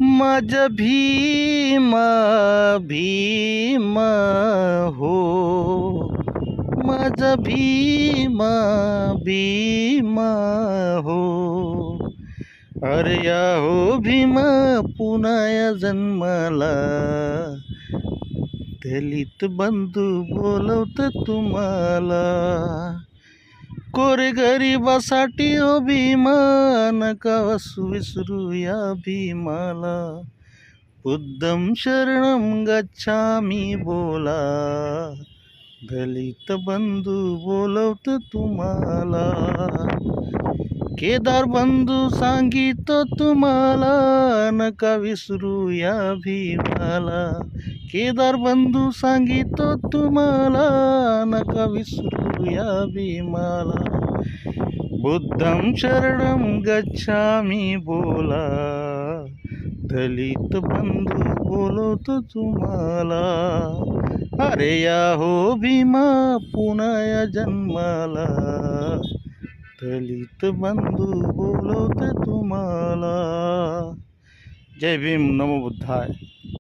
माझा भीमा भीमा हो, माझा भीमा भीमा हो. अरे या हो भीमा पुन्हा या जन्माला, दलित बंधू बोलवत तुम्हाला. कोरे गरिबासाठी हो भीमा, नका विसरू या भीमाला. बुद्धं शरणं गच्छामि बोला, दलित बंधू बोलवत तुम्हाला. केदार बंधू सांगितो तुम्हाला, नका विसरू या भीमाला. केदार बंधू सांगितो तुम्हाला, नका विसरू या भीमाला. बुद्धं शरणं गच्छामि बोला, दलित बंधू बोलवतो तुम्हाला. अरे या हो भीमा पुन्हा या जन्माला, दलित बंधू बोलवतो तुम्हाला. जय भीम, नमो बुद्धाय.